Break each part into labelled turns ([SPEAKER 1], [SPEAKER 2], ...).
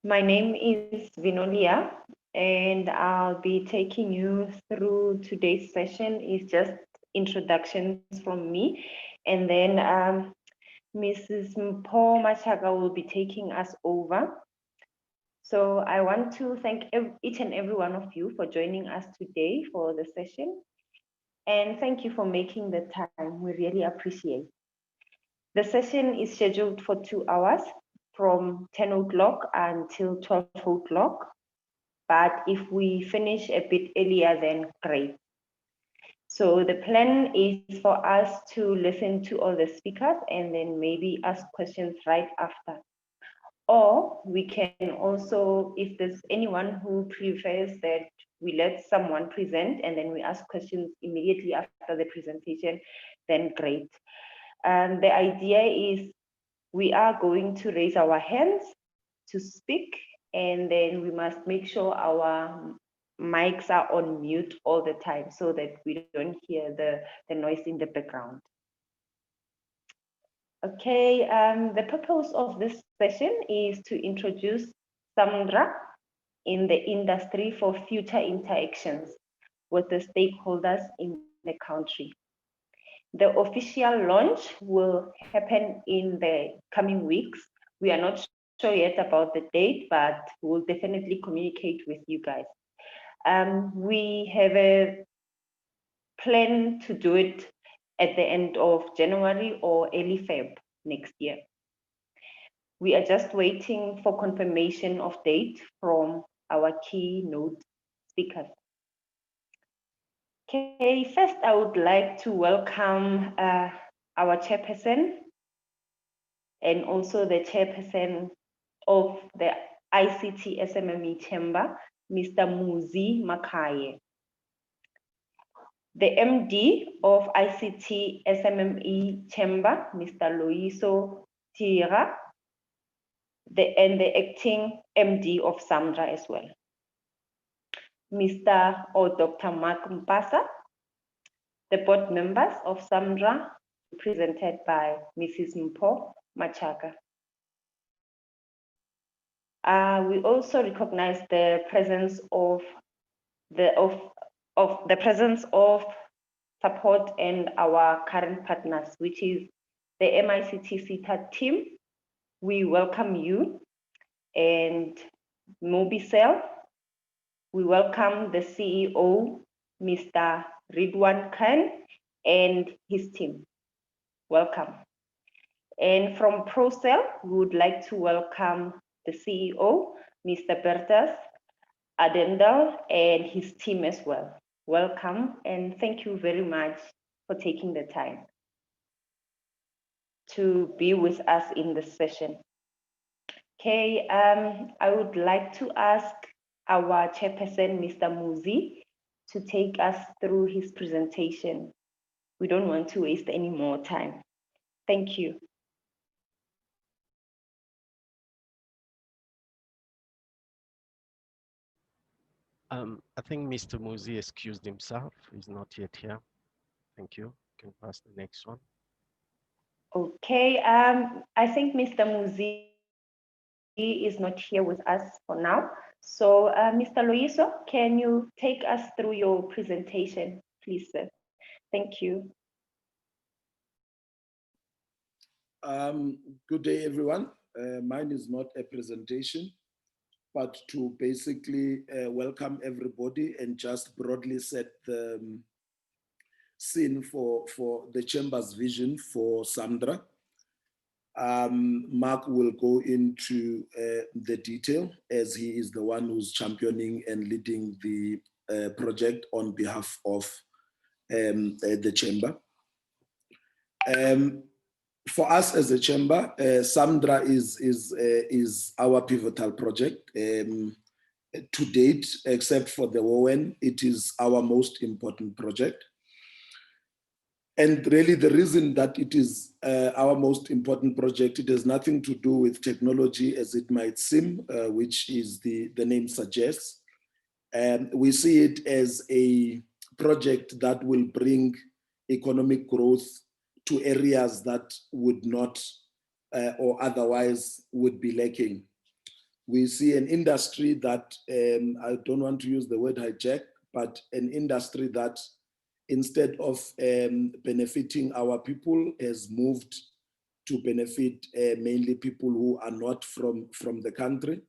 [SPEAKER 1] My name is Vinolia, and I'll be taking you through today's session. It's just introductions from me, and then Mrs. Mpho Machaga will be taking us over. So I want to thank each and every one of you for joining us today for the session, and thank you for making the time. We really appreciate. The session is scheduled for 2 hours from 10 o'clock until 12 o'clock. But if we finish a bit earlier, then great. So the plan is for us to listen to all the speakers and then maybe ask questions right after. Or we can also, if there's anyone who prefers that we let someone present and then we ask questions immediately after the presentation, then great. The idea is we are going to raise our hands to speak, and then we must make sure our mics are on mute all the time so that we don't hear the noise in the background. Okay, the purpose of this session is to introduce SAMDDRA in the industry for future interactions with the stakeholders in the country. The official launch will happen in the coming weeks. We are not sure yet about the date, but we'll definitely communicate with you guys. We have a plan to do it at the end of January or early Feb next year. We are just waiting for confirmation of date from our keynote speakers. Okay, first I would like to welcome our chairperson and also the chairperson of the ICT SMME Chamber, Mr. Muzi Makaye. The MD of ICT SMME Chamber, Mr. Loyiso Tira, and the acting MD of SAMDDRA as well. Mr. or Dr. Mark Mpasa, the board members of SAMDDRA, represented by Mrs. Mpho Machaga. We also recognize the presence of the presence of support and our current partners, which is the MICT CETA team. We welcome you, and Mobicel. We welcome the CEO, Mr. Ridwan Khan, and his team. Welcome. And from ProCell, we would like to welcome the CEO, Mr. Bertas Adendal, and his team as well. Welcome, and thank you very much for taking the time to be with us in this session. Okay, I would like to ask our chairperson, Mr. Muzi, to take us through his presentation. We don't want to waste any more time. Thank you.
[SPEAKER 2] I think Mr. Muzi excused himself. He's not yet here. Thank you. You can pass the next one.
[SPEAKER 1] Okay, I think Mr. Muzi is not here with us for now. So, Mr. Loyiso, can you take us through your presentation, please, sir? Thank you.
[SPEAKER 3] Good day, everyone. Mine is not a presentation, but to basically welcome everybody and just broadly set the scene for the Chamber's vision for SAMDDRA. Mark will go into the detail as he is the one who's championing and leading the project on behalf of the Chamber. For us as a Chamber, SAMDDRA is our pivotal project. To date, except for the WON, it is our most important project. And really the reason that it is our most important project, it has nothing to do with technology as it might seem, which is the name suggests. We see it as a project that will bring economic growth to areas that would not or otherwise would be lacking. We see an industry that, I don't want to use the word hijack, but an industry that instead of benefiting our people has moved to benefit mainly people who are not from the country.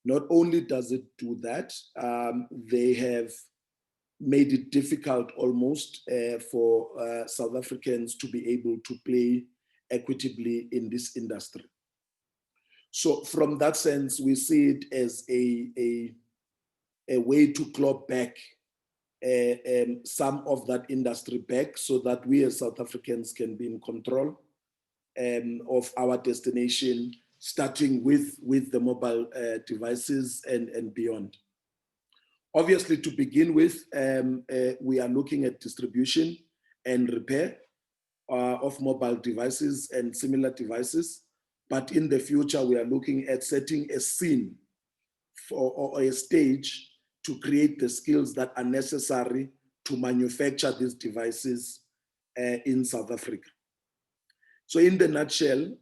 [SPEAKER 3] Not only does it do that, they have made it difficult almost for South Africans to be able to play equitably in this industry. So from that sense, we see it as a way to claw back some of that industry back so that we as South Africans can be in control of our destination, starting with the mobile devices and beyond. Obviously, to begin with, we are looking at distribution and repair of mobile devices and similar devices. But in the future, we are looking at setting a scene or a stage to create the skills that are necessary to manufacture these devices in South Africa. So in the nutshell,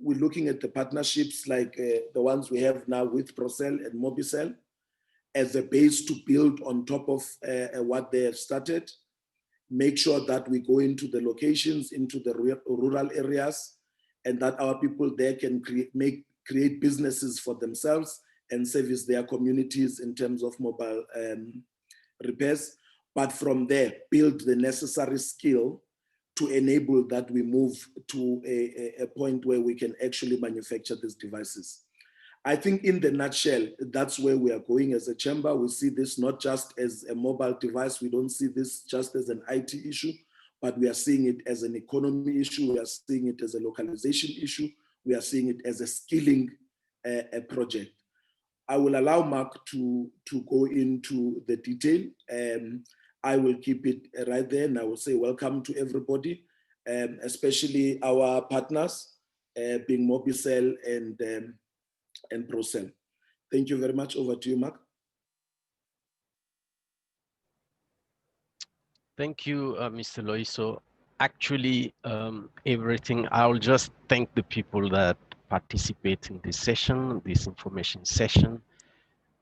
[SPEAKER 3] we're looking at the partnerships like the ones we have now with Procell and Mobicel as a base to build on top of what they have started. Make sure that we go into the locations, into the rural areas, and that our people there can create businesses for themselves and service their communities in terms of mobile repairs. But from there, build the necessary skill to enable that we move to a point where we can actually manufacture these devices. I think in the nutshell, that's where we are going as a chamber. We see this not just as a mobile device. We don't see this just as an IT issue, but we are seeing it as an economy issue. We are seeing it as a localization issue. We are seeing it as a skilling project. I will allow Mark to go into the detail. I will keep it right there, and I will say welcome to everybody, especially our partners, being Mobicel and Procell. Thank you very much. Over to you, Mark.
[SPEAKER 2] Thank you, Mr. Loiso. Actually, everything, I'll just thank the people that participate in this session, this information session.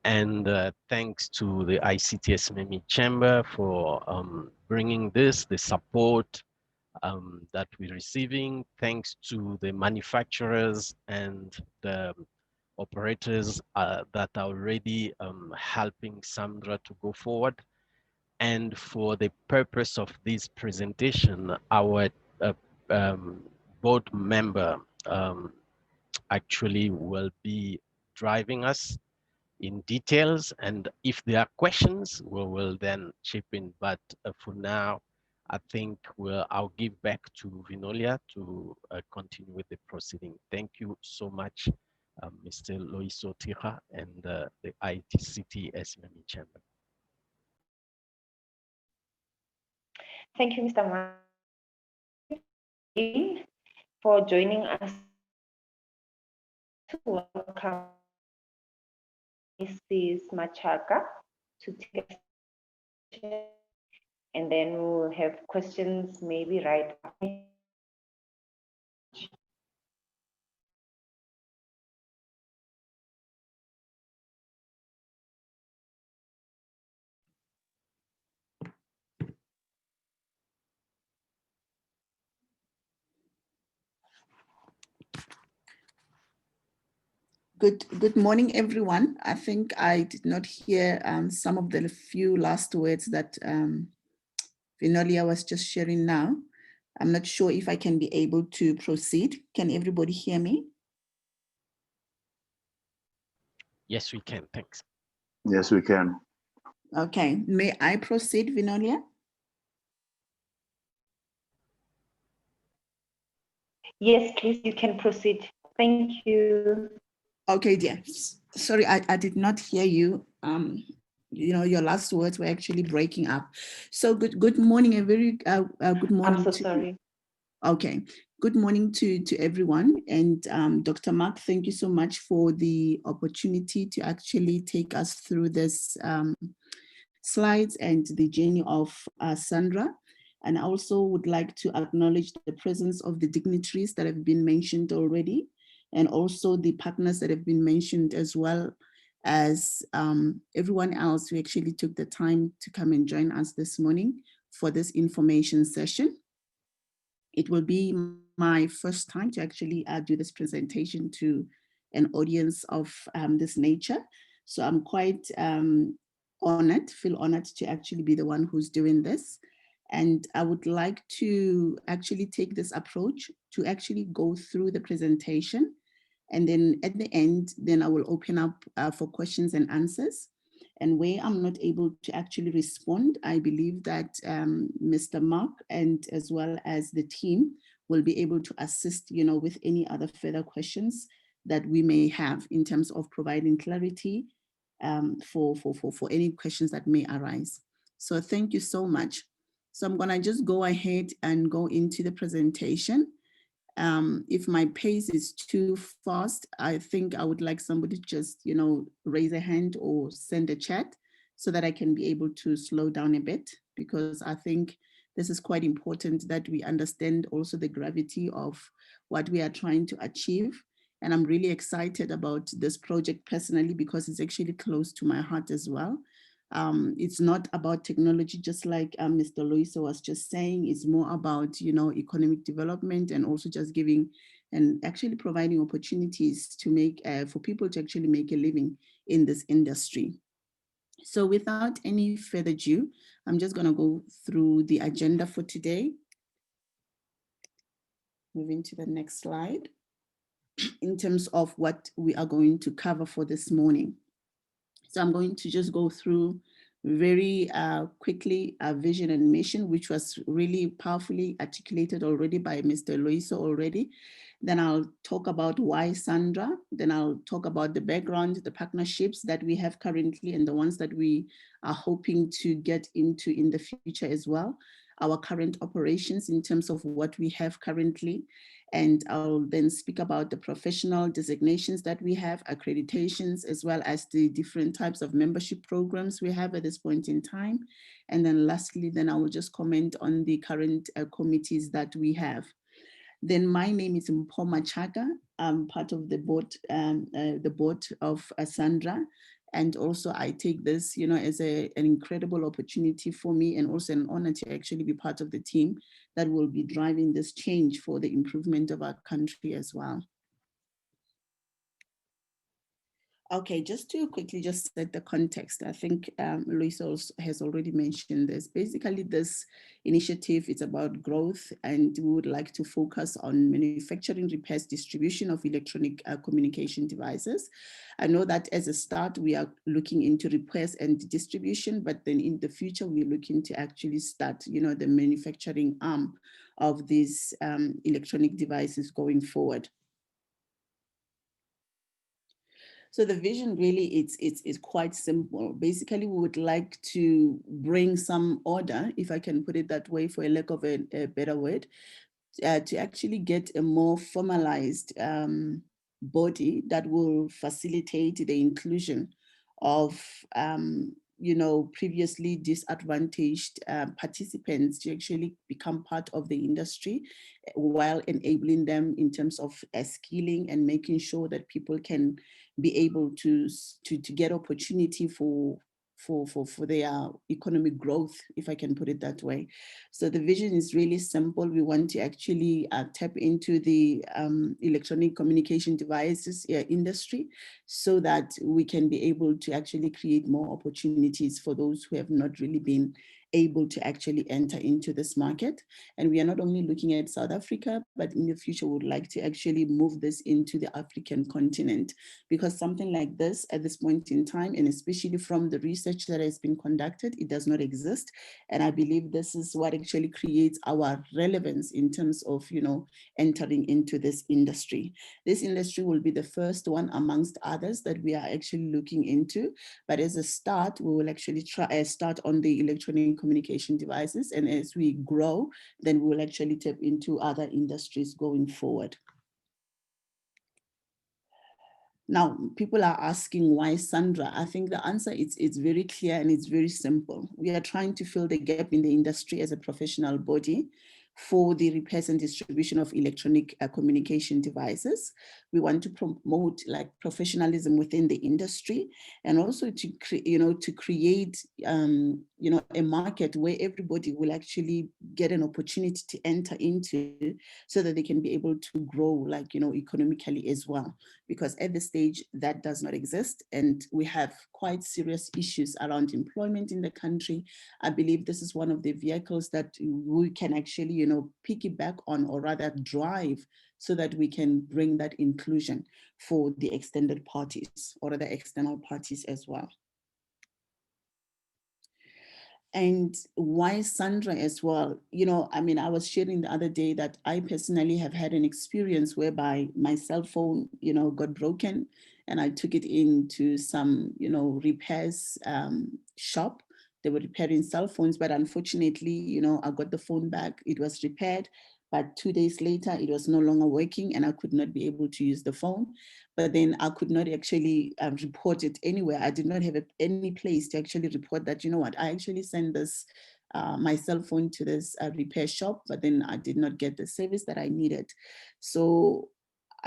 [SPEAKER 2] And thanks to the ICT SMME Chamber for bringing this, the support that we're receiving. Thanks to the manufacturers and the operators that are already helping SAMDDRA to go forward. And for the purpose of this presentation, our board member actually will be driving us in details, and if there are questions, we will then chip in. But for now, I think I'll give back to Vinolia to continue with the proceeding. Thank you so much, Mr. Loiso Tira and the ICT SMME Chamber.
[SPEAKER 1] Thank you, Mr. Martin, for joining us. To welcome Mrs. Machaka to take a, and then we'll have questions maybe right after.
[SPEAKER 4] Good morning, everyone. I think I did not hear some of the few last words that Vinolia was just sharing now. I'm not sure if I can be able to proceed. Can everybody hear me?
[SPEAKER 2] Yes, we can. Thanks.
[SPEAKER 5] Yes, we can.
[SPEAKER 4] Okay. May I proceed, Vinolia?
[SPEAKER 1] Yes, please, you can proceed. Thank you.
[SPEAKER 4] Okay, dear. Sorry, I did not hear you. You know, your last words were actually breaking up. So good morning, a very good morning.
[SPEAKER 1] I'm so sorry.
[SPEAKER 4] Okay, good morning to everyone. And Dr. Mark, thank you so much for the opportunity to actually take us through this slides and the journey of SAMDDRA. And I also would like to acknowledge the presence of the dignitaries that have been mentioned already. and also the partners that have been mentioned, as well as everyone else who actually took the time to come and join us this morning for this information session. It will be my first time to actually do this presentation to an audience of this nature. So I'm quite honored, feel honored to actually be the one who's doing this. And I would like to actually take this approach to actually go through the presentation. And then at the end, then I will open up for questions and answers. And where I'm not able to actually respond, I believe that Mr. Mark and as well as the team will be able to assist, with any other further questions that we may have in terms of providing clarity for any questions that may arise. So thank you so much. So I'm gonna just go ahead and go into the presentation. If my pace is too fast, I think I would like somebody to just, raise a hand or send a chat so that I can be able to slow down a bit, because I think this is quite important that we understand also the gravity of what we are trying to achieve. And I'm really excited about this project personally, because it's actually close to my heart as well. It's not about technology, just like Mr. Loiso was just saying. It's more about, economic development, and also just giving and actually providing opportunities to make for people to actually make a living in this industry. So without any further ado, I'm just going to go through the agenda for today. Moving to the next slide in terms of what we are going to cover for this morning. So I'm going to just go through very quickly our vision and mission, which was really powerfully articulated already by Mr. Loiso already. Then I'll talk about why SAMDDRA. Then I'll talk about the background, the partnerships that we have currently and the ones that we are hoping to get into in the future as well. Our current operations in terms of what we have currently. And I'll then speak about the professional designations that we have, accreditations, as well as the different types of membership programs we have at this point in time. And then lastly, then I will just comment on the current committees that we have. Then my name is Mpho Machaga. I'm part of the board of SAMDDRA. And also I take this, as an incredible opportunity for me, and also an honor to actually be part of the team that will be driving this change for the improvement of our country as well. Okay, just to quickly just set the context, I think Luisa has already mentioned this. Basically, this initiative is about growth, and we would like to focus on manufacturing, repairs, distribution of electronic communication devices. I know that as a start, we are looking into repairs and distribution, but then in the future, we're looking to actually start, the manufacturing arm of these electronic devices going forward. So the vision really it's quite simple. Basically, we would like to bring some order, if I can put it that way, for a lack of a better word, to actually get a more formalized body that will facilitate the inclusion of previously disadvantaged participants to actually become part of the industry, while enabling them in terms of skilling and making sure that people can be able to get opportunity for their economic growth, if I can put it that way. So the vision is really simple. We want to actually tap into the electronic communication devices industry, so that we can be able to actually create more opportunities for those who have not really been able to actually enter into this market. And we are not only looking at South Africa, but in the future, we would like to actually move this into the African continent, because something like this at this point in time, and especially from the research that has been conducted, it does not exist. And I believe this is what actually creates our relevance in terms of, entering into this industry. This industry will be the first one amongst others that we are actually looking into. But as a start, we will actually start on the electronic communication devices. And as we grow, then we will actually tap into other industries going forward. Now, people are asking why SAMDDRA. I think the answer is very clear and it's very simple. We are trying to fill the gap in the industry as a professional body for the repairs and distribution of electronic communication devices. We want to promote like professionalism within the industry, and also to create a market where everybody will actually get an opportunity to enter into, so that they can be able to grow like economically as well, because at this stage that does not exist, and we have quite serious issues around employment in the country. I believe this is one of the vehicles that we can actually piggyback on, or rather drive, so that we can bring that inclusion for the extended parties or the external parties as well. And why SAMDDRA as well? I was sharing the other day that I personally have had an experience whereby my cell phone, got broken, and I took it into some, repairs shop. They were repairing cell phones, but unfortunately, I got the phone back. It was repaired, but 2 days later, it was no longer working, and I could not be able to use the phone. But then I could not actually report it anywhere. I did not have any place to actually report that, I actually sent this, my cell phone to this repair shop, but then I did not get the service that I needed. So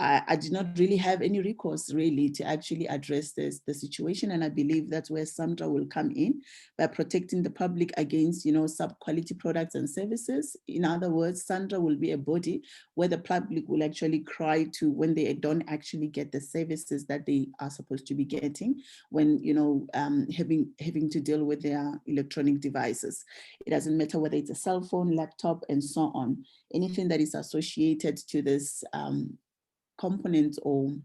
[SPEAKER 4] I did not really have any recourse really to actually address the situation. And I believe that's where SAMDDRA will come in, by protecting the public against, sub-quality products and services. In other words, SAMDDRA will be a body where the public will actually cry to when they don't actually get the services that they are supposed to be getting when, having to deal with their electronic devices. It doesn't matter whether it's a cell phone, laptop, and so on. Anything that is associated to this components or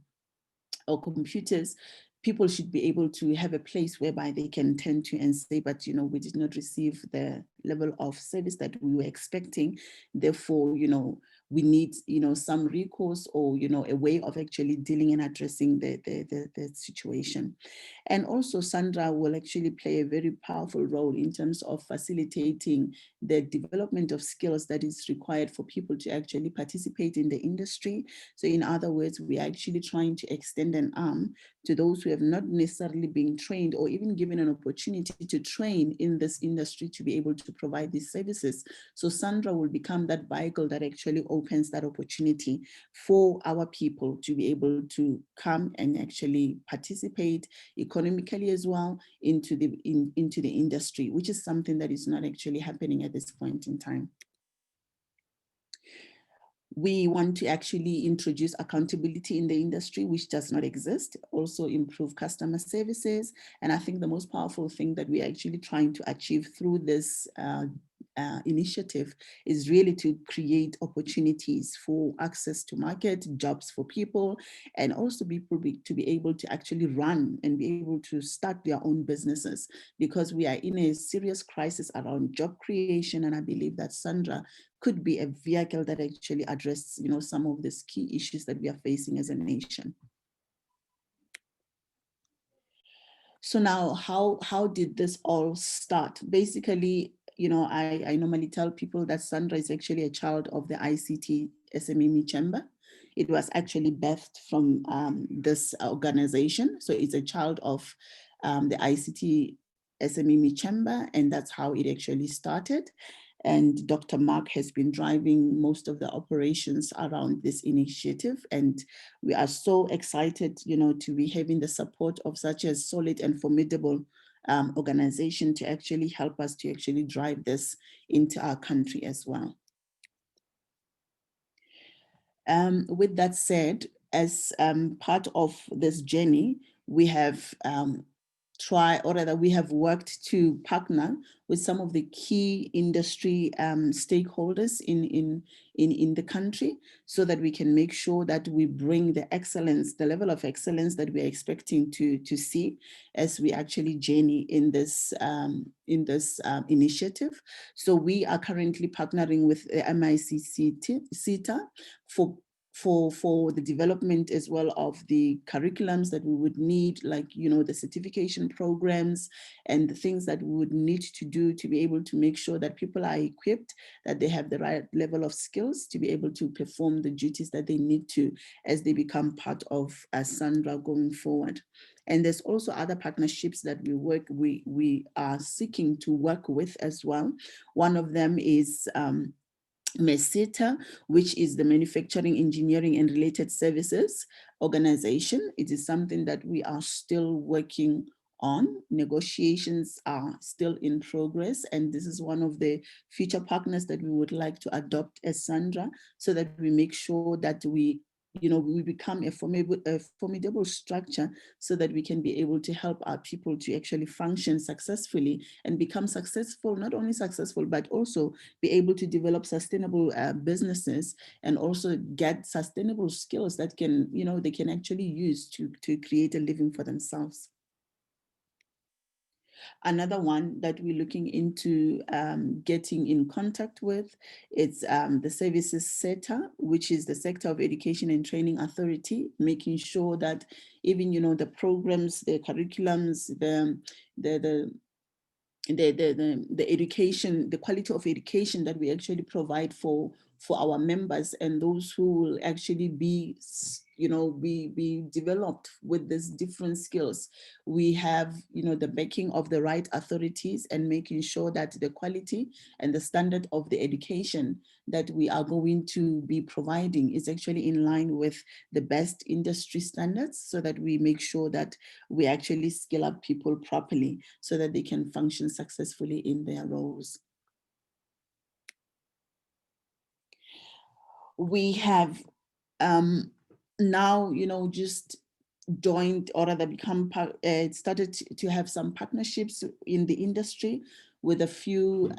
[SPEAKER 4] computers, people should be able to have a place whereby they can turn to and say, but we did not receive the level of service that we were expecting. Therefore, we need some recourse, or a way of actually dealing and addressing the situation. And also SAMDDRA will actually play a very powerful role in terms of facilitating the development of skills that is required for people to actually participate in the industry. So in other words, we are actually trying to extend an arm to those who have not necessarily been trained or even given an opportunity to train in this industry to be able to provide these services. So SAMDDRA will become that vehicle that actually opens that opportunity for our people to be able to come and actually participate economically as well into the industry, which is something that is not actually happening at this point in time. We want to actually introduce accountability in the industry, which does not exist, also improve customer services. And I think the most powerful thing that we're actually trying to achieve through this initiative is really to create opportunities for access to market, jobs for people, and also people to be able to actually run and be able to start their own businesses, because we are in a serious crisis around job creation. And I believe that SAMDDRA could be a vehicle that actually addresses, some of these key issues that we are facing as a nation. So now, how did this all start? Basically, I normally tell people that SAMDDRA is actually a child of the ICT SMME Chamber. It was actually birthed from this organization. So it's a child of the ICT SMME Chamber, and that's how it actually started. And Dr. Mark has been driving most of the operations around this initiative. And we are so excited, to be having the support of such a solid and formidable organization to actually help us to actually drive this into our country as well. With that said, as part of this journey, we have we have worked to partner with some of the key industry stakeholders in the country, so that we can make sure that we bring the excellence, the level of excellence that we're expecting to see as we actually journey in this initiative. So we are currently partnering with the MICCETA for the development as well of the curriculums that we would need, like, the certification programs and the things that we would need to do to be able to make sure that people are equipped, that they have the right level of skills to be able to perform the duties that they need to as they become part of SAMDDRA going forward. And there's also other partnerships that we are seeking to work with as well. One of them is MESITA, which is the Manufacturing, Engineering and Related Services organization. It is something that we are still working on. Negotiations are still in progress, and this is one of the future partners that we would like to adopt as SAMDDRA, so that we make sure that we become a formidable structure, so that we can be able to help our people to actually function successfully and become successful, not only successful, but also be able to develop sustainable businesses, and also get sustainable skills that can, they can actually use to create a living for themselves. Another one that we're looking into getting in contact with, it's the services sector, which is the Sector of Education and Training Authority, making sure that even, the programs, the curriculums, the education, the quality of education that we actually provide for our members, and those who will actually be developed with these different skills. We have, the backing of the right authorities, and making sure that the quality and the standard of the education that we are going to be providing is actually in line with the best industry standards, so that we make sure that we actually skill up people properly, so that they can function successfully in their roles. We have now, just joined, or rather become started to have some partnerships in the industry with a few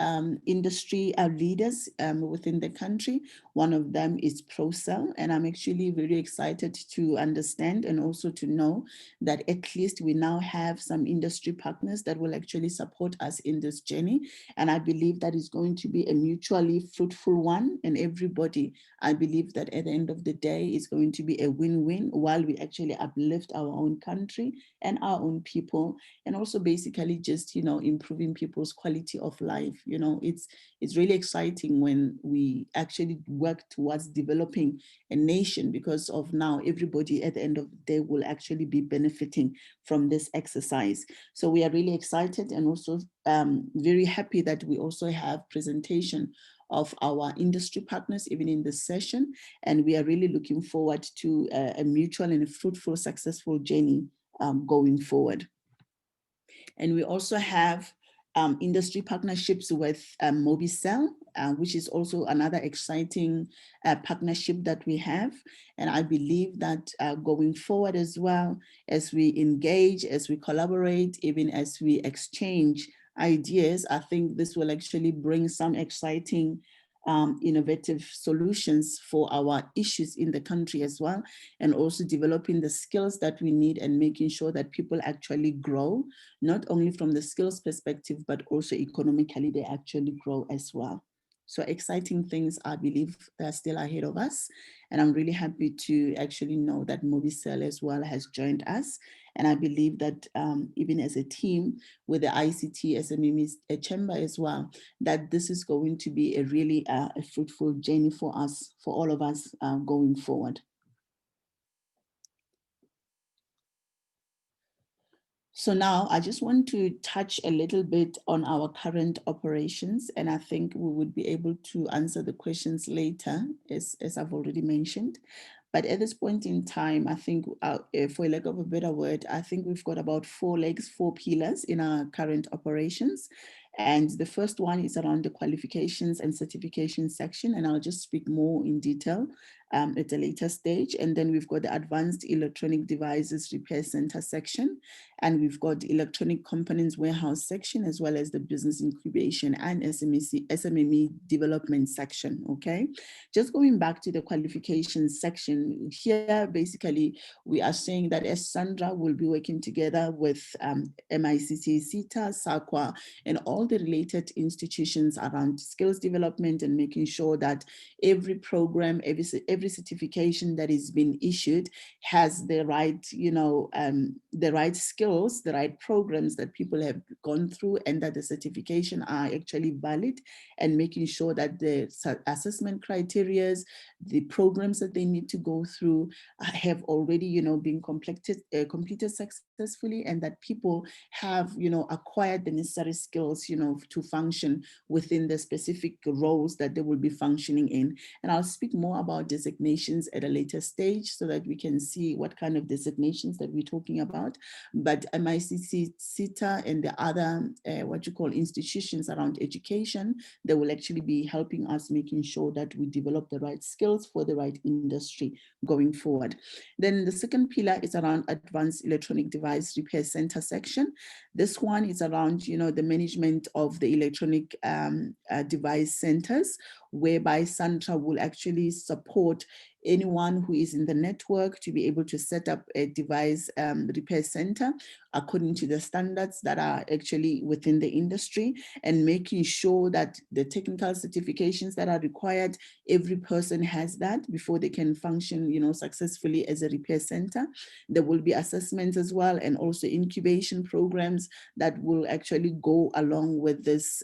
[SPEAKER 4] industry leaders within the country. One of them is ProCell, and I'm actually very excited to understand and also to know that at least we now have some industry partners that will actually support us in this journey. And I believe that is going to be a mutually fruitful one, and everybody, I believe that at the end of the day, is going to be a win-win, while we actually uplift our own country and our own people, and also basically just, improving people's quality of life. It's really exciting when we actually work towards developing a nation, because of now everybody at the end of the day will actually be benefiting from this exercise. So we are really excited, and also very happy that we also have presentation of our industry partners even in this session, and we are really looking forward to a mutual and a fruitful, successful journey going forward. And we also have industry partnerships with Mobicel, which is also another exciting partnership that we have. And I believe that going forward as well, as we engage, as we collaborate, even as we exchange ideas, I think this will actually bring some exciting innovative solutions for our issues in the country as well, and also developing the skills that we need, and making sure that people actually grow, not only from the skills perspective, but also economically, they actually grow as well. So exciting things, I believe, are still ahead of us. And I'm really happy to actually know that Mobicel as well has joined us. And I believe that even as a team with the ICT SME Chamber as well, that this is going to be a really a fruitful journey for us, for all of us going forward. So now I just want to touch a little bit on our current operations, and I think we would be able to answer the questions later, as I've already mentioned. But at this point in time, I think, for lack of a better word, I think we've got about 4 legs, 4 pillars in our current operations. And the first one is around the qualifications and certification section, and I'll just speak more in detail at a later stage. And then we've got the Advanced Electronic Devices Repair Center section, and we've got the Electronic Components Warehouse section, as well as the Business Incubation and SMME Development section, okay? Just going back to the qualifications section, here basically we are saying that as SAMDDRA will be working together with MICC, CETA, SAQA, and all the related institutions around skills development, and making sure that every program, every certification that is being issued has the right, the right skills, the right programs that people have gone through, and that the certification are actually valid, and making sure that the assessment criteria, the programs that they need to go through have already, been completed successfully, successfully, and that people have, acquired the necessary skills, to function within the specific roles that they will be functioning in. And I'll speak more about designations at a later stage so that we can see what kind of designations that we're talking about. But MICC, CETA, and the other, institutions around education, they will actually be helping us making sure that we develop the right skills for the right industry going forward. Then the second pillar is around advanced electronic device repair center section. This one is around, the management of the electronic device centers, whereby SAMDDRA will actually support anyone who is in the network to be able to set up a device repair center according to the standards that are actually within the industry, and making sure that the technical certifications that are required, every person has that before they can function, successfully as a repair center. There will be assessments as well, and also incubation programs that will actually go along with this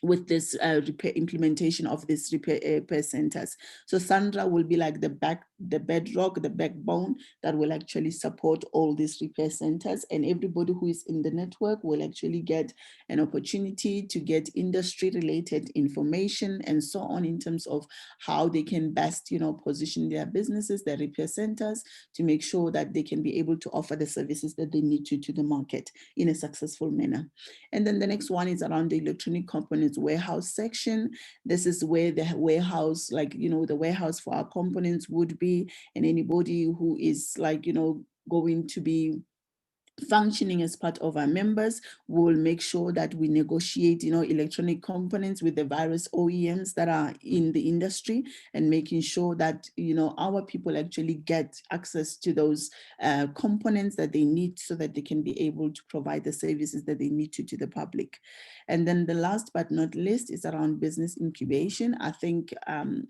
[SPEAKER 4] repair implementation of these repair centers. So SAMDDRA will be like the bedrock, the backbone that will actually support all these repair centers, and everybody who is in the network will actually get an opportunity to get industry related information and so on, in terms of how they can best, position their businesses, their repair centers, to make sure that they can be able to offer the services that they need to the market in a successful manner. And then the next one is around the electronic components warehouse section. This is where the warehouse, the warehouse for our components would be, and anybody who is going to be functioning as part of our members, we will make sure that we negotiate, electronic components with the various OEMs that are in the industry, and making sure that, our people actually get access to those components that they need, so that they can be able to provide the services that they need to the public. And then the last but not least is around business incubation. I think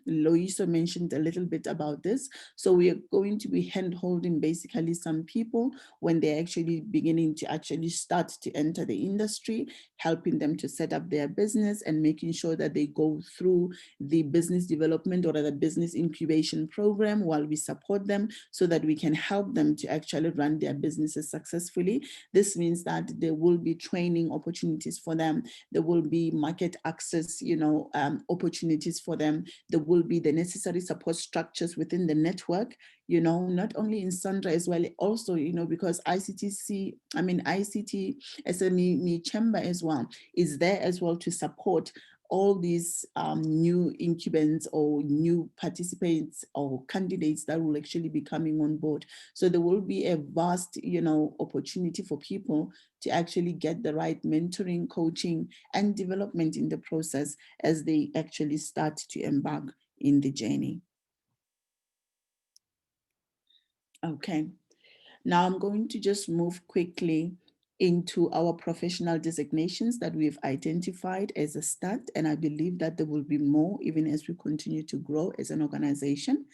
[SPEAKER 4] Loiso mentioned a little bit about this. So we are going to be hand-holding basically some people when they're actually beginning to actually start to enter the industry, helping them to set up their business, and making sure that they go through the business development or the business incubation program while we support them, so that we can help them to actually run their businesses successfully. This means that there will be training opportunities for them. There will be market access, opportunities for them. There will be the necessary support structures within the network, not only in SAMDDRA as well, also, because ICT SME Chamber as well is there as well to support all these new incumbents or new participants or candidates that will actually be coming on board. So there will be a vast, opportunity for people to actually get the right mentoring, coaching, and development in the process as they actually start to embark in the journey. Okay, now I'm going to just move quickly into our professional designations that we've identified as a start, and I believe that there will be more even as we continue to grow as an organization.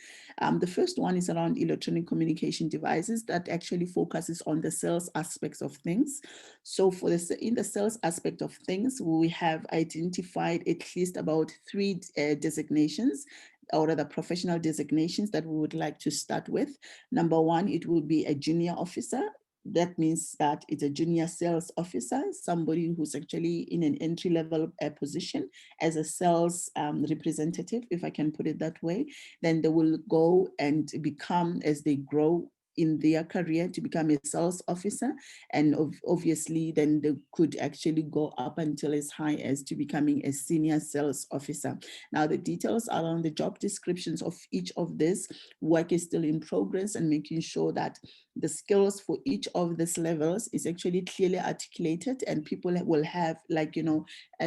[SPEAKER 4] The first one is around electronic communication devices that actually focuses on the sales aspects of things. So for this, in the sales aspect of things, we have identified at least about 3 designations, or other professional designations that we would like to start with. Number 1, it will be a junior officer. That means that it's a junior sales officer, somebody who's actually in an entry-level position as a sales representative, if I can put it that way. Then they will go and become, as they grow in their career, to become a sales officer. And obviously, then they could actually go up until as high as to becoming a senior sales officer. Now, the details around the job descriptions of each of this work is still in progress, and making sure that the skills for each of these levels is actually clearly articulated, and people will have a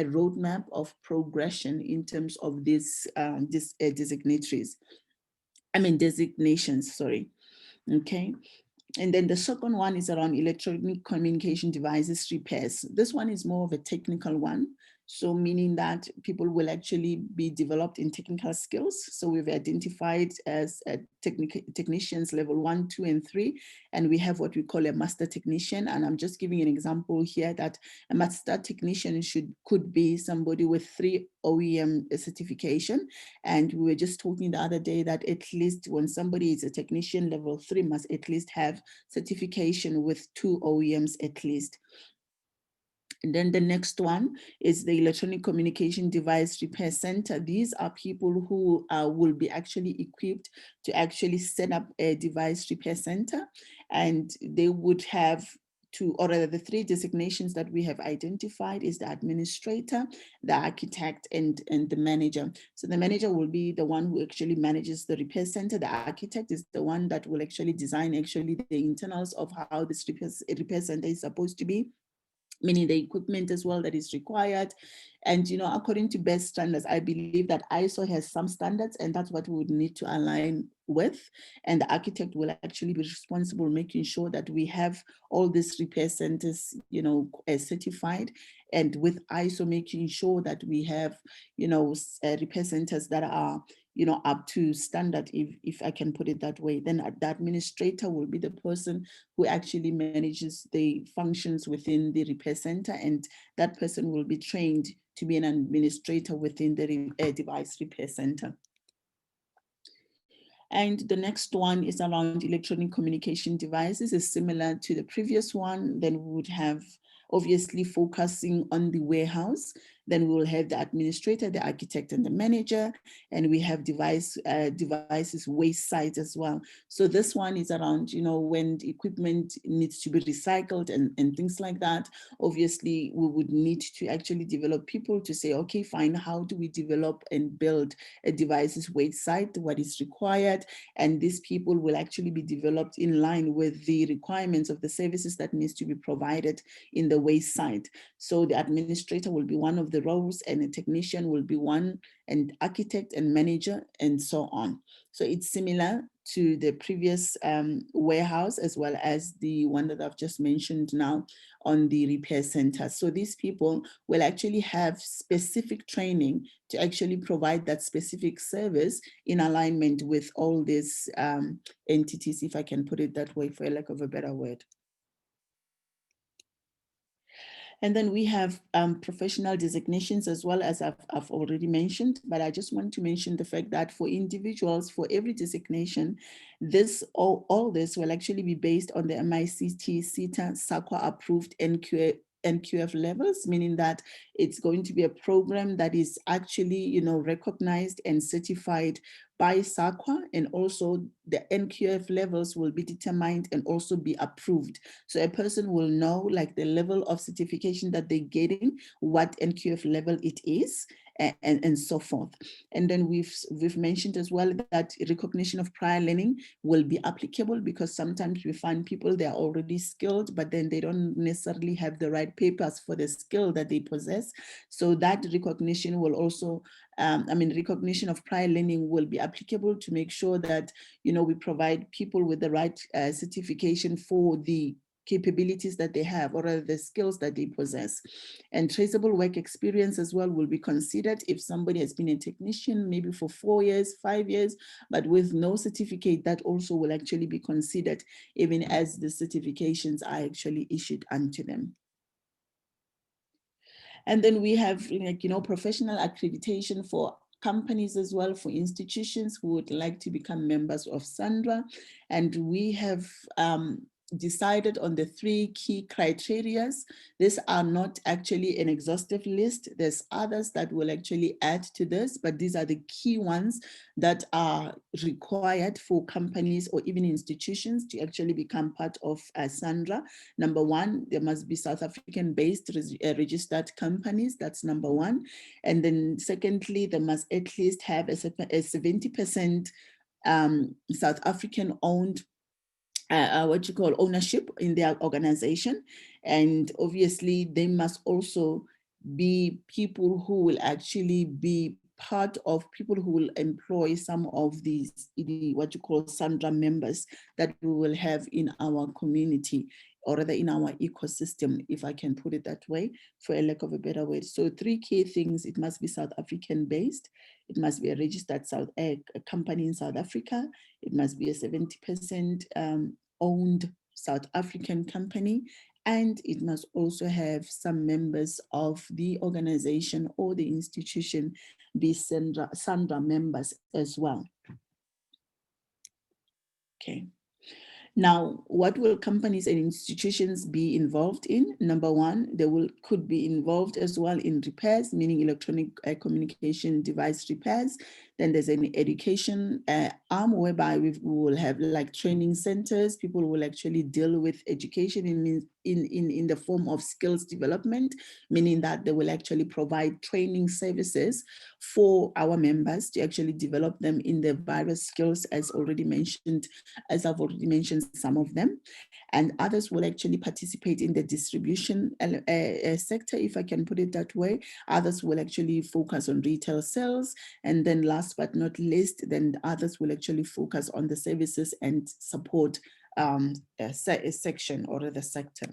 [SPEAKER 4] roadmap of progression in terms of designations, sorry. Okay. And then the second one is around electronic communication devices repairs. This one is more of a technical one. So meaning that people will actually be developed in technical skills. So we've identified as technicians level 1, 2, and 3, and we have what we call a master technician. And I'm just giving an example here that a master technician could be somebody with 3 OEM certification. And we were just talking the other day that at least when somebody is a technician level 3 must at least have certification with 2 OEMs at least. And then the next one is the Electronic Communication Device Repair Center. These are people who will be actually equipped to actually set up a device repair center, and they would have to, or rather the 3 designations that we have identified is the administrator, the architect, and the manager. So the manager will be the one who actually manages the repair center. The architect is the one that will actually design the internals of how this repair center is supposed to be, meaning the equipment as well that is required. And, according to best standards, I believe that ISO has some standards, and that's what we would need to align with. And the architect will actually be responsible making sure that we have all these repair centers, certified, and with ISO making sure that we have, repair centers that are, up to standard, if I can put it that way. Then the administrator will be the person who actually manages the functions within the repair center, and that person will be trained to be an administrator within the device repair center. And the next one is around electronic communication devices. Is similar to the previous one. Then we would have obviously focusing on the warehouse. Then we will have the administrator, the architect, and the manager. And we have devices waste sites as well. So this one is around, when the equipment needs to be recycled and things like that. Obviously, we would need to actually develop people to say, okay, fine, how do we develop and build a devices waste site? What is required? And these people will actually be developed in line with the requirements of the services that needs to be provided in the waste site. So the administrator will be one of the roles, and a technician will be one, and architect and manager, and so on. So it's similar to the previous warehouse, as well as the one that I've just mentioned now on the repair center. So these people will actually have specific training to actually provide that specific service in alignment with all these entities, if I can put it that way, for a lack of a better word. And then we have professional designations as well, as I've already mentioned, but I just want to mention the fact that for individuals, for every designation, all this will actually be based on the MICT, CETA, SAQA approved NQF levels, meaning that it's going to be a program that is actually, recognized and certified by SAQA, and also the NQF levels will be determined and also be approved. So a person will know like the level of certification that they're getting, what NQF level it is, and so forth. And then we've mentioned as well that recognition of prior learning will be applicable, because sometimes we find people, they are already skilled, but then they don't necessarily have the right papers for the skill that they possess. So that recognition will also, recognition of prior learning will be applicable to make sure that, we provide people with the right certification for the capabilities that they have, or rather the skills that they possess. And traceable work experience as well will be considered. If somebody has been a technician maybe for 4 years, 5 years, but with no certificate, that also will actually be considered, even as the certifications are actually issued unto them. And then we have, professional accreditation for companies as well, for institutions who would like to become members of SAMDDRA. And we have decided on the 3 key criteria. These are not actually an exhaustive list. There's others that will actually add to this, but these are the key ones that are required for companies or even institutions to actually become part of SAMDDRA. Number 1, there must be South African-based registered companies. That's number 1. And then secondly, they must at least have a 70% South African-owned ownership in their organization. And obviously they must also be people who will actually be part of people who will employ some of these SAMDDRA members that we will have in our community. or rather in our ecosystem, if I can put it that way, for a lack of a better word. So 3 key things: it must be South African based, it must be a registered a company in South Africa, it must be a 70% owned South African company, and it must also have some members of the organization or the institution be SAMDDRA members as well. Okay. Now, what will companies and institutions be involved in? Number one, they could be involved as well in repairs, meaning electronic communication device repairs. Then there's an education arm whereby we will have like training centers. People will actually deal with education in the form of skills development, meaning that they will actually provide training services for our members to actually develop them in the various skills, as I've already mentioned some of them. And others will actually participate in the distribution sector, if I can put it that way. Others will actually focus on retail sales. And then last but not least, then others will actually focus on the services and support section or the sector.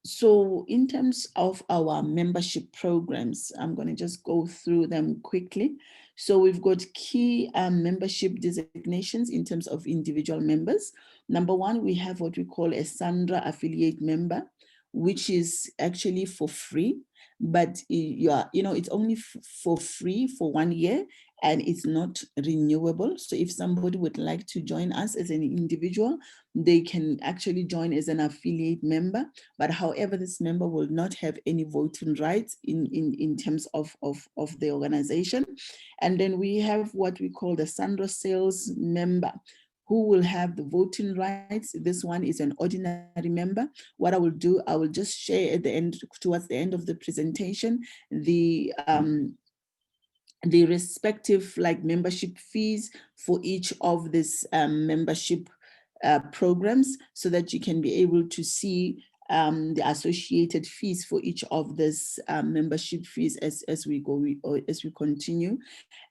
[SPEAKER 4] So in terms of our membership programs, I'm going to just go through them quickly. So we've got key membership designations in terms of individual members. Number one, we have what we call a SAMDDRA affiliate member, which is actually for free, but it's only for free for 1 year, and it's not renewable. So if somebody would like to join us as an individual, they can actually join as an affiliate member. But however, this member will not have any voting rights in terms of the organization. And then we have what we call the SAMDDRA sales member, who will have the voting rights. This one is an ordinary member. What I will do, I will just share at the end, towards the end of the presentation, the respective like membership fees for each of these membership programs, so that you can be able to see the associated fees for each of these membership fees as we continue.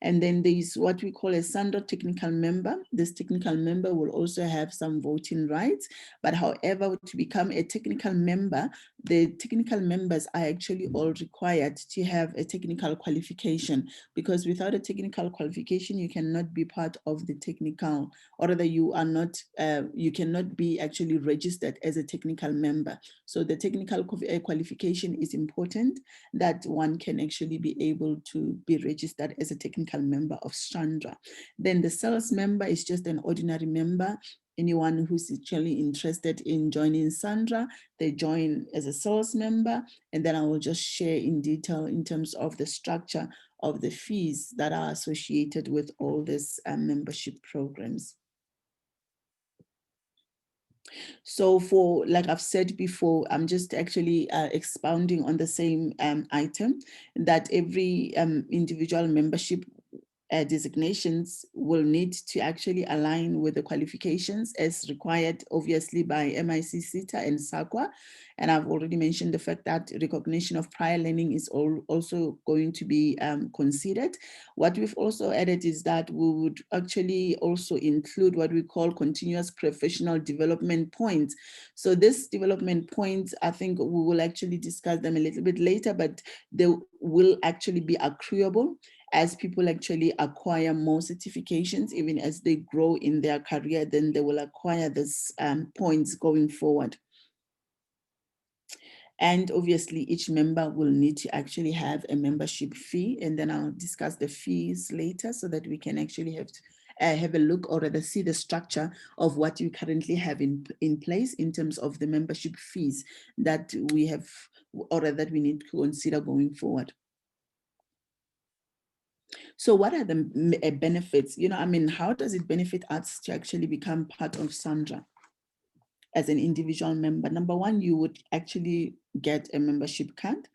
[SPEAKER 4] And then there is what we call a SAMDDRA technical member. This technical member will also have some voting rights, but however, to become a technical member, the technical members are actually all required to have a technical qualification, because without a technical qualification, you cannot be part of the technical, or rather you are not, you cannot be actually registered as a technical member. So the technical qualification is important, that one can actually be able to be registered as a technical member of SAMDDRA. Then the sales member is just an ordinary member. Anyone who's actually interested in joining SAMDDRA, they join as a sales member, and then I will just share in detail in terms of the structure of the fees that are associated with all these membership programs. So for, like I've said before, I'm just actually expounding on the same item, that every individual membership designations will need to actually align with the qualifications as required, obviously, by MIC, CETA, and SAQA. And I've already mentioned the fact that recognition of prior learning is also going to be considered. What we've also added is that we would actually also include what we call continuous professional development points. So this development points, I think we will actually discuss them a little bit later, but they will actually be accruable as people actually acquire more certifications. Even as they grow in their career, then they will acquire these points going forward. And obviously each member will need to actually have a membership fee, and then I'll discuss the fees later so that we can actually have a look, or rather see the structure of what you currently have in place in terms of the membership fees that we have, or that we need to consider going forward. So what are the benefits? How does it benefit us to actually become part of SAMDDRA as an individual member? Number one, you would actually get a membership card.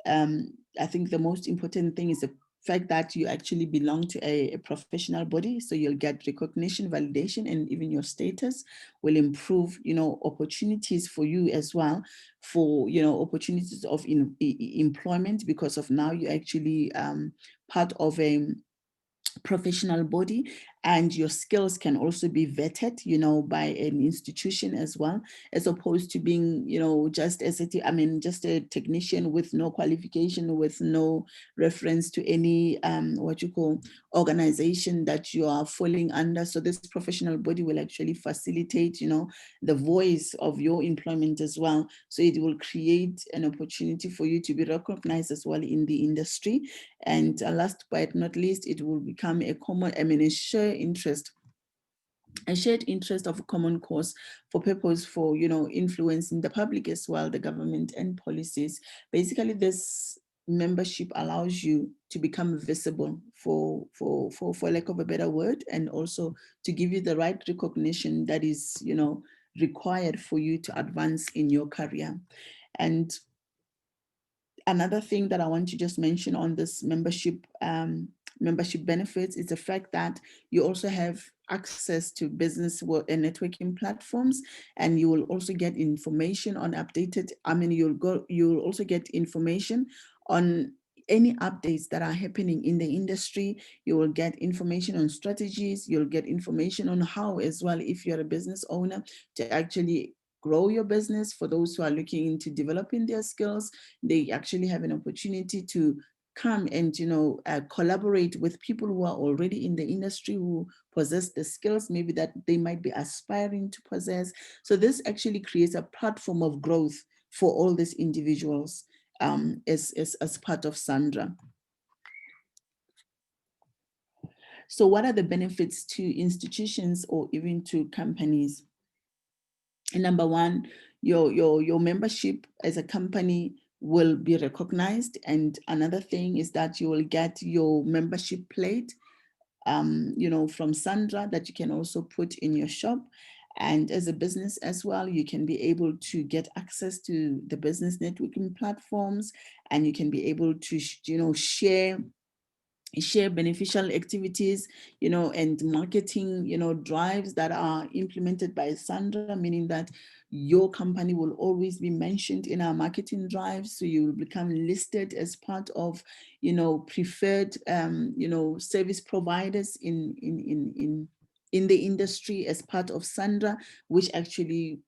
[SPEAKER 4] I think the most important thing is the fact that you actually belong to a professional body. So you'll get recognition, validation, and even your status will improve, opportunities for you as well, for, opportunities of employment, because of now you're actually part of a professional body, and your skills can also be vetted, you know, by an institution as well, as opposed to being, you know, just just a technician with no qualification, with no reference to any what you call organization that you are falling under. So this professional body will actually facilitate, you know, the voice of your employment as well. So it will create an opportunity for you to be recognized as well in the industry. And last but not least, it will become a common, a shared interest of a common cause for purpose for, you know, influencing the public as well, the government and policies. Basically, this membership allows you to become visible for lack of a better word, and also to give you the right recognition that is, you know, required for you to advance in your career. And another thing that I want to just mention on this membership benefits is the fact that you also have access to business and networking platforms, and you will also get information on updated. You'll also get information on any updates that are happening in the industry. You will get information on strategies. You'll get information on how, as well, if you're a business owner, to actually grow your business. For those who are looking into developing their skills, they actually have an opportunity to come and, you know, collaborate with people who are already in the industry, who possess the skills maybe that they might be aspiring to possess. So this actually creates a platform of growth for all these individuals as part of SAMDDRA. So what are the benefits to institutions or even to companies? And number one, your membership as a company will be recognized. And another thing is that you will get your membership plate, you know, from SAMDDRA, that you can also put in your shop. And as a business as well, you can be able to get access to the business networking platforms, and you can be able to, you know, share beneficial activities, you know, and marketing, you know, drives that are implemented by SAMDDRA, meaning that your company will always be mentioned in our marketing drives. So you will become listed as part of, you know, preferred, you know, service providers in the industry as part of SAMDDRA, which actually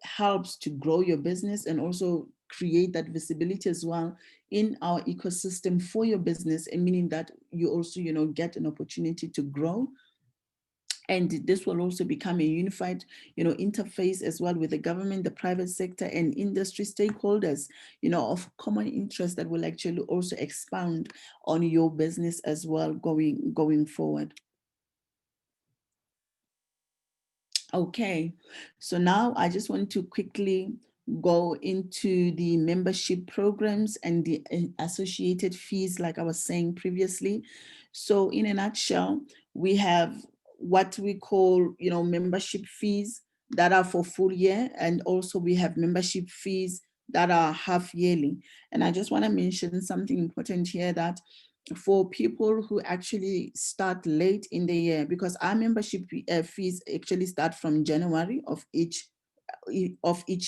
[SPEAKER 4] helps to grow your business and also create that visibility as well in our ecosystem for your business, and meaning that you also, you know, get an opportunity to grow. And this will also become a unified, you know, interface as well with the government, the private sector, and industry stakeholders, you know, of common interest that will actually also expand on your business as well going forward. Okay, so now I just want to quickly go into the membership programs and the associated fees, like I was saying previously. So in a nutshell, we have what we call, you know, membership fees that are for full year, and also we have membership fees that are half yearly. And I just want to mention something important here, that for people who actually start late in the year, because our membership fees actually start from January of each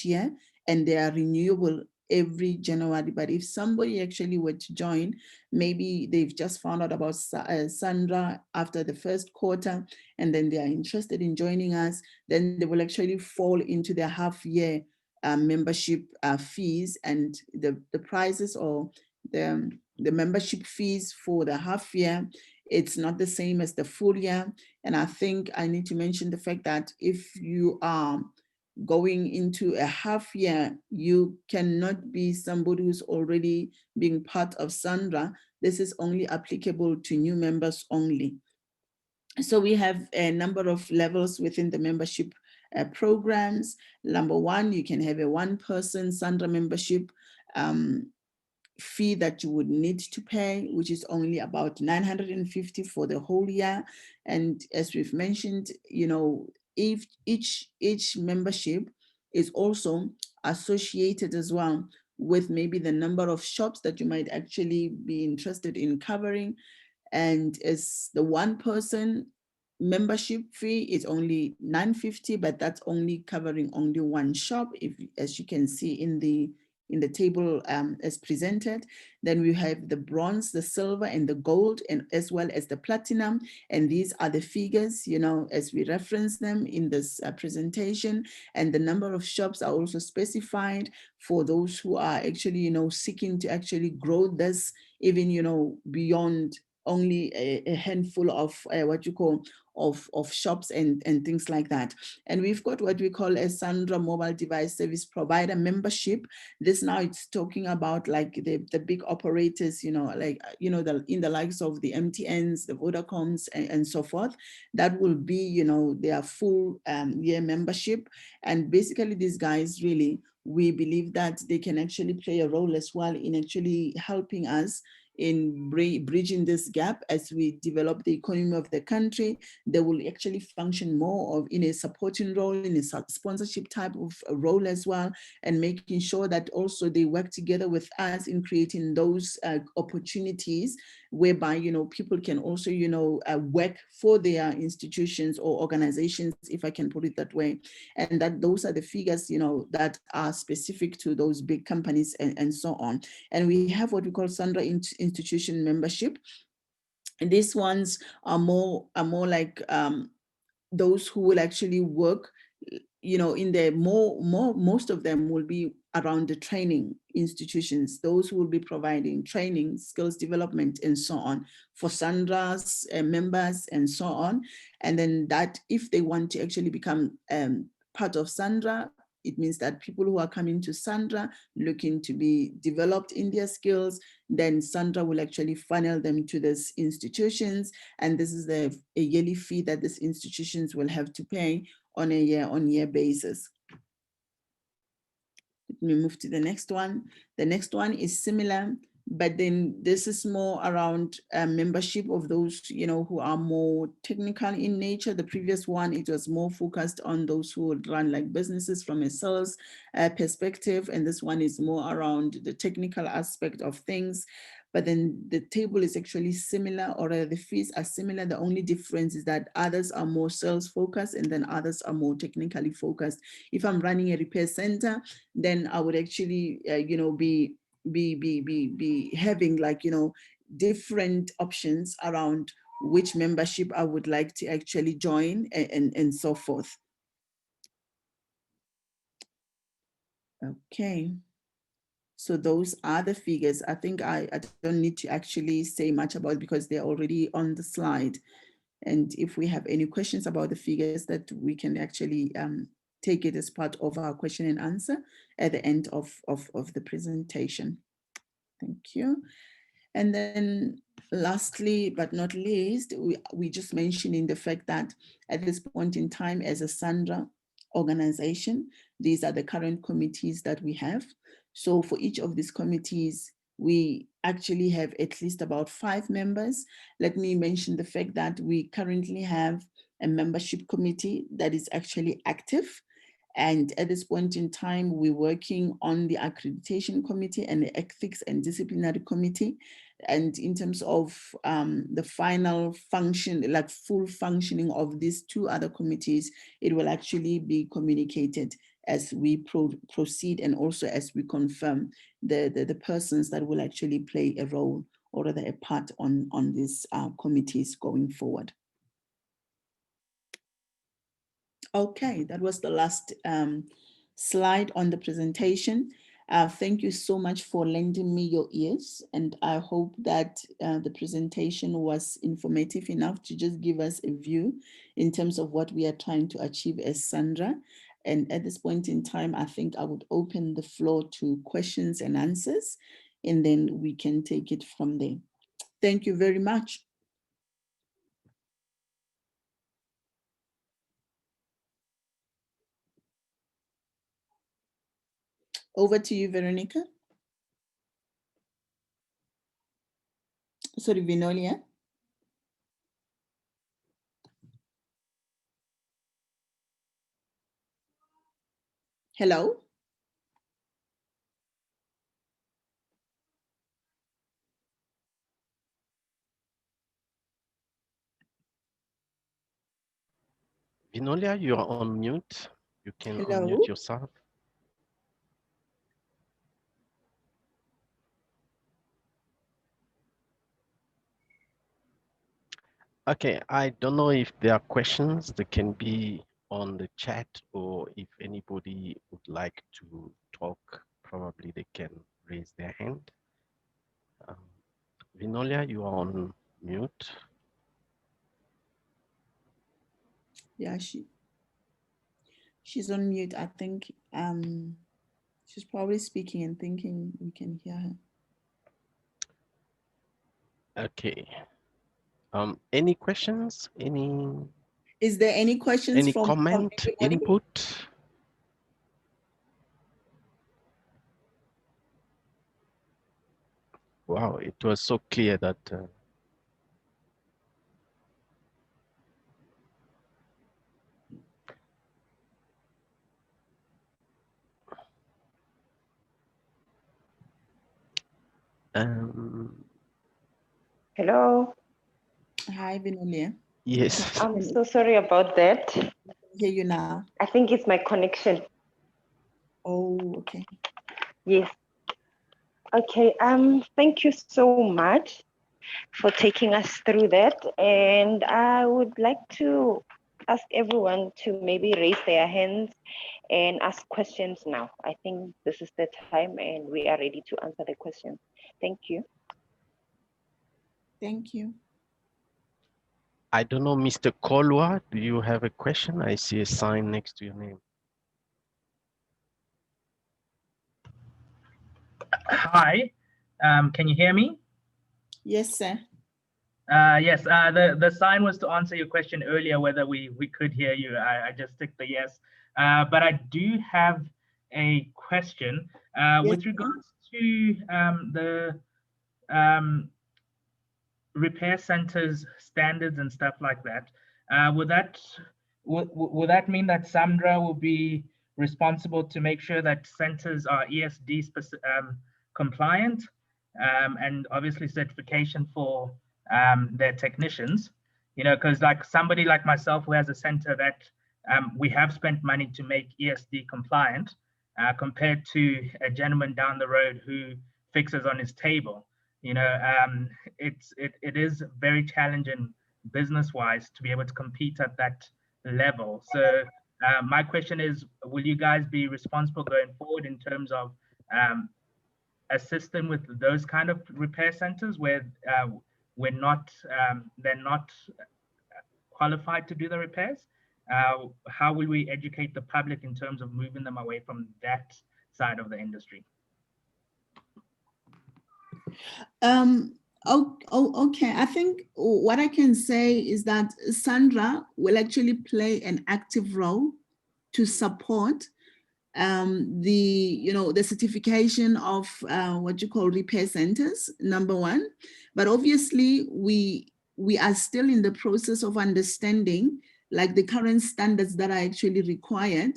[SPEAKER 4] year, and they are renewable every January. But if somebody actually were to join, maybe they've just found out about SAMDDRA after the first quarter, and then they are interested in joining us, then they will actually fall into their half year membership fees, and the prices, or the membership fees for the half year, it's not the same as the full year. And I think I need to mention the fact that if you are going into a half year, you cannot be somebody who's already being part of SAMDDRA. This is only applicable to new members only. So we have a number of levels within the membership programs. Number one, you can have a one-person SAMDDRA membership fee that you would need to pay, which is only about 950 for the whole year. And as we've mentioned, you know, if each membership is also associated as well with maybe the number of shops that you might actually be interested in covering. And as the one person membership fee is only 950, but that's only covering only one shop, if, as you can see in the in the table as presented. Then we have the bronze, the silver, and the gold, and as well as the platinum. And these are the figures, you know, as we reference them in this presentation. And the number of shops are also specified for those who are actually, you know, seeking to actually grow this even, you know, beyond only a handful of what you call of shops and things like that. And we've got what we call a SAMDDRA mobile device service provider membership. This now it's talking about like the big operators, you know, like, you know, in the likes of the MTNs, the Vodacoms, and so forth. That will be, you know, their full year membership. And basically these guys really, we believe that they can actually play a role as well in actually helping us in bridging this gap as we develop the economy of the country. They will actually function more of in a supporting role, in a sponsorship type of role as well, and making sure that also they work together with us in creating those opportunities whereby, you know, people can also, you know, work for their institutions or organizations, if I can put it that way. And that those are the figures, you know, that are specific to those big companies and so on. And we have what we call SAMDDRA institution membership. And these ones are more like those who will actually work, you know, in the most of them will be around the training institutions, those who will be providing training, skills development, and so on for SAMDDRA's members and so on. And then that if they want to actually become part of SAMDDRA, it means that people who are coming to SAMDDRA looking to be developed in their skills, then SAMDDRA will actually funnel them to these institutions. And this is a yearly fee that these institutions will have to pay on a year-on-year basis. Let me move to the next one. The next one is similar, but then this is more around membership of those, you know, who are more technical in nature. The previous one, it was more focused on those who would run like businesses from a sales perspective. And this one is more around the technical aspect of things. But then the table is actually similar, or the fees are similar. The only difference is that others are more sales focused and then others are more technically focused. If I'm running a repair center, then I would actually, you know, be having like, you know, different options around which membership I would like to actually join and so forth. Okay. So those are the figures. I think I don't need to actually say much about it because they're already on the slide. And if we have any questions about the figures, that we can actually take it as part of our question and answer at the end of the presentation. Thank you. And then lastly, but not least, we just mentioning the fact that at this point in time as a SAMDDRA organization, these are the current committees that we have. So for each of these committees, we actually have at least about 5 members. Let me mention the fact that we currently have a membership committee that is actually active. And at this point in time, we're working on the accreditation committee and the ethics and disciplinary committee. And in terms of the final function, like full functioning of these 2 other committees, it will actually be communicated as we proceed and also as we confirm the persons that will actually play a role or rather a part on these committees going forward. Okay, that was the last slide on the presentation. Thank you so much for lending me your ears, and I hope that the presentation was informative enough to just give us a view in terms of what we are trying to achieve as SAMDDRA. And at this point in time, I think I would open the floor to questions and answers, and then we can take it from there. Thank you very much. Over to you, Veronica. Sorry, Vinolia. Hello.
[SPEAKER 2] Vinolia, you're on mute. You can
[SPEAKER 4] Hello.
[SPEAKER 2] unmute yourself. Okay, I don't know if there are questions that can be on the chat, or if anybody would like to talk, probably they can raise their hand. Um, Vinolia, you are on mute.
[SPEAKER 4] Yeah, she's on mute. I think she's probably speaking and thinking we can hear her.
[SPEAKER 2] Okay. Any questions?
[SPEAKER 4] Is there any questions
[SPEAKER 2] Any
[SPEAKER 4] from
[SPEAKER 2] comment,
[SPEAKER 4] anybody?
[SPEAKER 2] input? Wow, it was so clear that
[SPEAKER 1] Hello.
[SPEAKER 4] Hi, Vinolia.
[SPEAKER 2] yes.
[SPEAKER 1] I'm so sorry about that.
[SPEAKER 4] Hear you now.
[SPEAKER 1] I think it's my connection.
[SPEAKER 4] Oh, okay.
[SPEAKER 1] Yes. Okay. Thank you so much for taking us through that. And I would like to ask everyone to maybe raise their hands and ask questions now. I think this is the time and we are ready to answer the questions. Thank you.
[SPEAKER 4] Thank you.
[SPEAKER 2] I don't know, Mr. Kolwa, do you have a question? I see a sign next to your name.
[SPEAKER 5] Hi, can you hear me?
[SPEAKER 4] Yes, sir.
[SPEAKER 5] Yes, the sign was to answer your question earlier, whether we could hear you. I just ticked the yes. But I do have a question with regards to the repair centers standards and stuff like that. Would that mean that SAMDDRA will be responsible to make sure that centers are ESD compliant, and obviously certification for their technicians? You know, because like somebody like myself who has a center that we have spent money to make ESD compliant, compared to a gentleman down the road who fixes on his table. You know, it is very challenging business-wise to be able to compete at that level. So my question is, will you guys be responsible going forward in terms of assisting with those kind of repair centers where they're not qualified to do the repairs? How will we educate the public in terms of moving them away from that side of the industry?
[SPEAKER 4] Okay. I think what I can say is that SAMDDRA will actually play an active role to support the certification of what you call repair centers, number one. But obviously we are still in the process of understanding like the current standards that are actually required.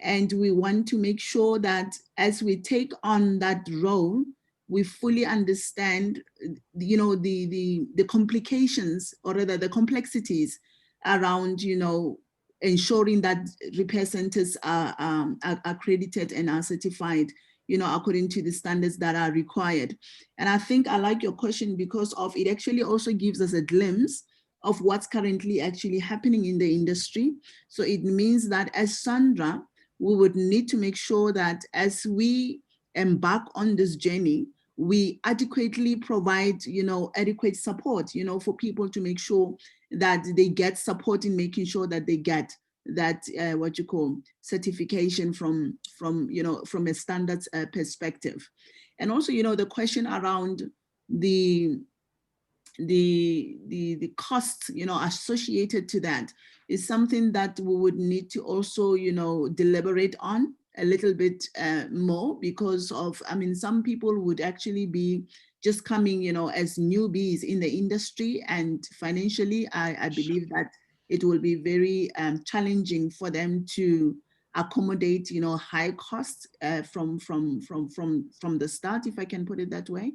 [SPEAKER 4] And we want to make sure that as we take on that role, we fully understand, you know, the complications, or rather the complexities around, you know, ensuring that repair centers are accredited and are certified, you know, according to the standards that are required. And I think I like your question because of it actually also gives us a glimpse of what's currently actually happening in the industry. So it means that as SAMDDRA, we would need to make sure that as we embark on this journey, we adequately provide, you know, adequate support, you know, for people to make sure that they get support in making sure that they get that what you call certification from you know, from a standards perspective. And also, you know, the question around the costs, you know, associated to that is something that we would need to also, you know, deliberate on a little bit more, because of, I mean, some people would actually be just coming, you know, as newbies in the industry, and financially, I believe that it will be very challenging for them to accommodate, you know, high costs from the start, if I can put it that way.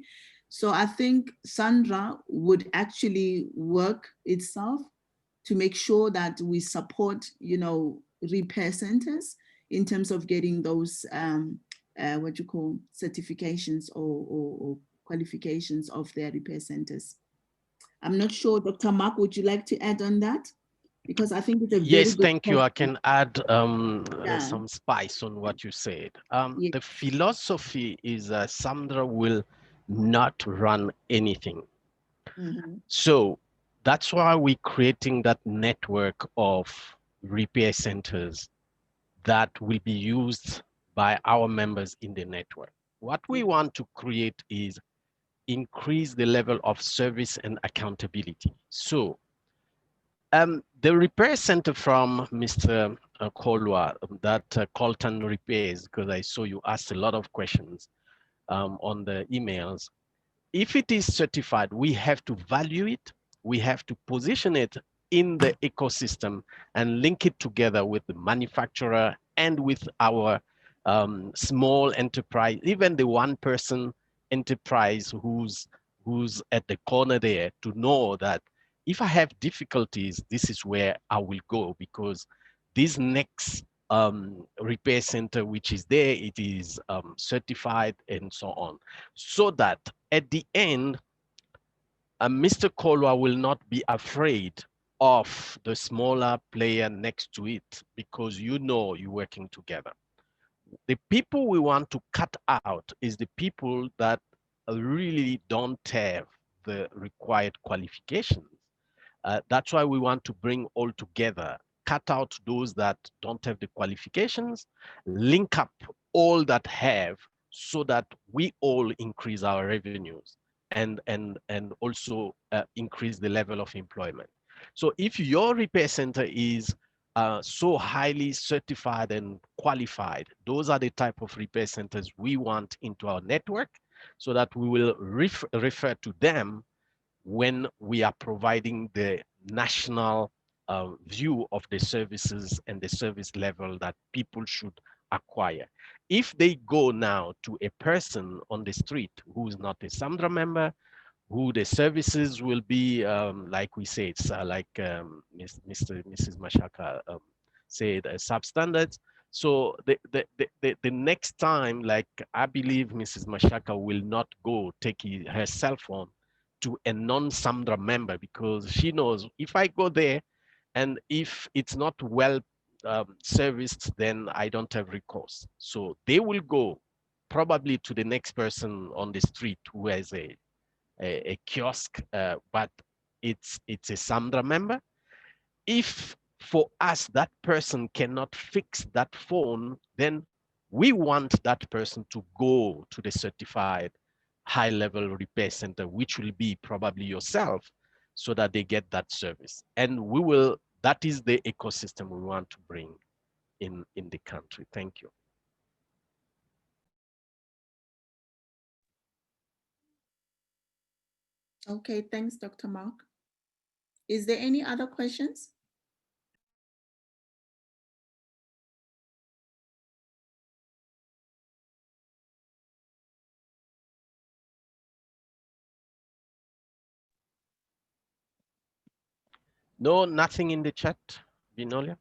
[SPEAKER 4] So I think SAMDDRA would actually work itself to make sure that we support, you know, repair centers in terms of getting those what you call certifications or qualifications of their repair centers. I'm not sure, Dr. Mark, would you like to add on that? Because I think it's a very
[SPEAKER 2] Yes,
[SPEAKER 4] good
[SPEAKER 2] thank you. I
[SPEAKER 4] question.
[SPEAKER 2] can add
[SPEAKER 4] Yeah.
[SPEAKER 2] some spice on what you said.
[SPEAKER 4] Yes.
[SPEAKER 2] The philosophy is SAMDDRA will not run anything.
[SPEAKER 4] Mhm.
[SPEAKER 2] So that's why we're creating that network of repair centers that will be used by our members in the network. What we want to create is increase the level of service and accountability. So the repair center from Mr. Kolwa, that Colton repairs, because I saw you asked a lot of questions on the emails. If it is certified, we have to value it. We have to position it in the ecosystem and link it together with the manufacturer and with our small enterprise, even the one-person enterprise who's at the corner there, to know that if I have difficulties, this is where I will go, because this next repair center which is there, it is certified and so on, so that at the end, Mr. Kolwa will not be afraid of the smaller player next to it, because you know you're working together. The people we want to cut out is the people that really don't have the required qualifications. That's why we want to bring all together, cut out those that don't have the qualifications, link up all that have, so that we all increase our revenues and also increase the level of employment. So if your repair center is so highly certified and qualified, those are the type of repair centers we want into our network, so that we will refer to them when we are providing the national view of the services and the service level that people should acquire. If they go now to a person on the street who is not a SAMDDRA member, who the services will be, like we say, it's like Mrs. Mashaka said, substandards. So the next time, like I believe Mrs. Mashaka will not go take her cell phone to a non-SAMDDRA member, because she knows if I go there and if it's not well serviced, then I don't have recourse. So they will go probably to the next person on the street who has a kiosk, but it's a SAMDDRA member. If for us that person cannot fix that phone, then we want that person to go to the certified high-level repair center, which will be probably yourself, so that they get that service. And we will, that is the ecosystem we want to bring in the country. Thank you.
[SPEAKER 4] Okay, thanks, Dr. Mark. Is there any other questions?
[SPEAKER 2] No, nothing in the chat, Binolia?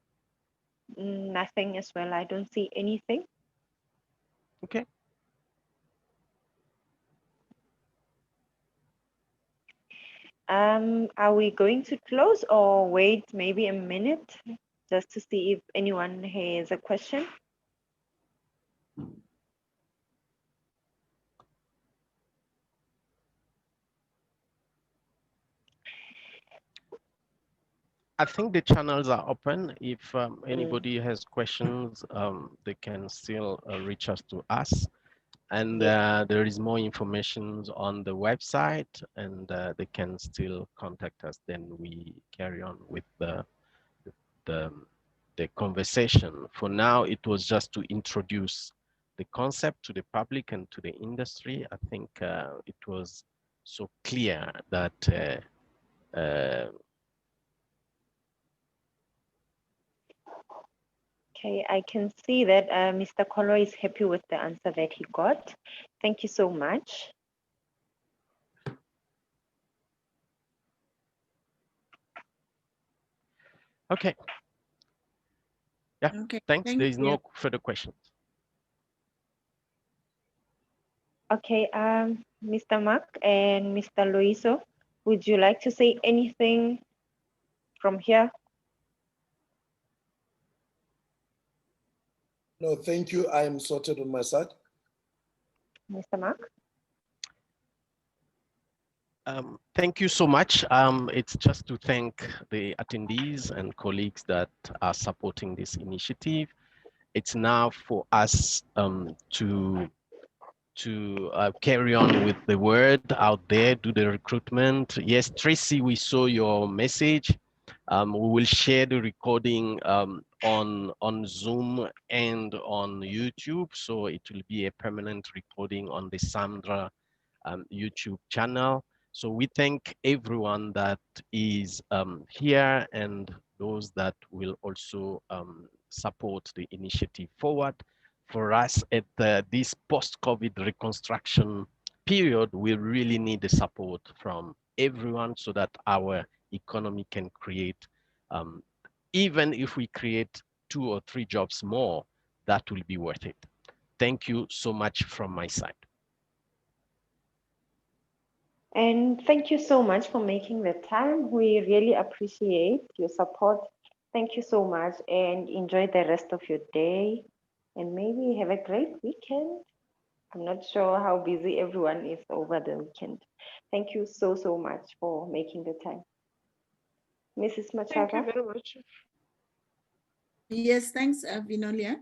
[SPEAKER 1] Nothing as well. I don't see anything.
[SPEAKER 2] Okay.
[SPEAKER 1] Are we going to close or wait maybe a minute just to see if anyone has a question?
[SPEAKER 2] I think the channels are open. If anybody has questions, they can still reach us to us. And there is more information on the website, and they can still contact us. Then we carry on with the conversation. For now, it was just to introduce the concept to the public and to the industry. I think it was so clear that
[SPEAKER 1] Okay, I can see that Mr. Kolo is happy with the answer that he got. Thank you so much.
[SPEAKER 2] okay. Yeah,
[SPEAKER 4] Okay,
[SPEAKER 2] thanks.
[SPEAKER 4] thank
[SPEAKER 2] There is
[SPEAKER 4] you.
[SPEAKER 2] no further questions.
[SPEAKER 1] Okay, Mr. Mark and Mr. Loiso, would you like to say anything from here?
[SPEAKER 3] No, thank you. I am sorted on my side.
[SPEAKER 1] Mr. Mark?
[SPEAKER 2] Thank you so much. It's just to thank the attendees and colleagues that are supporting this initiative. It's now for us to carry on with the word out there, do the recruitment. Yes, Tracy, we saw your message. We will share the recording on Zoom and on YouTube. So it will be a permanent recording on the SAMDDRA YouTube channel. So we thank everyone that is here and those that will also support the initiative forward. For us at this post-COVID reconstruction period, we really need the support from everyone so that our economy can create, even if we create 2 or 3 jobs more, that will be worth it. Thank you so much from my side.
[SPEAKER 1] And thank you so much for making the time. We really appreciate your support. Thank you so much and enjoy the rest of your day. And maybe have a great weekend. I'm not sure how busy everyone is over the weekend. Thank you so, so much for making the time. Mrs. Machava?
[SPEAKER 6] Thank you very much.
[SPEAKER 4] Yes, thanks, Vinolia.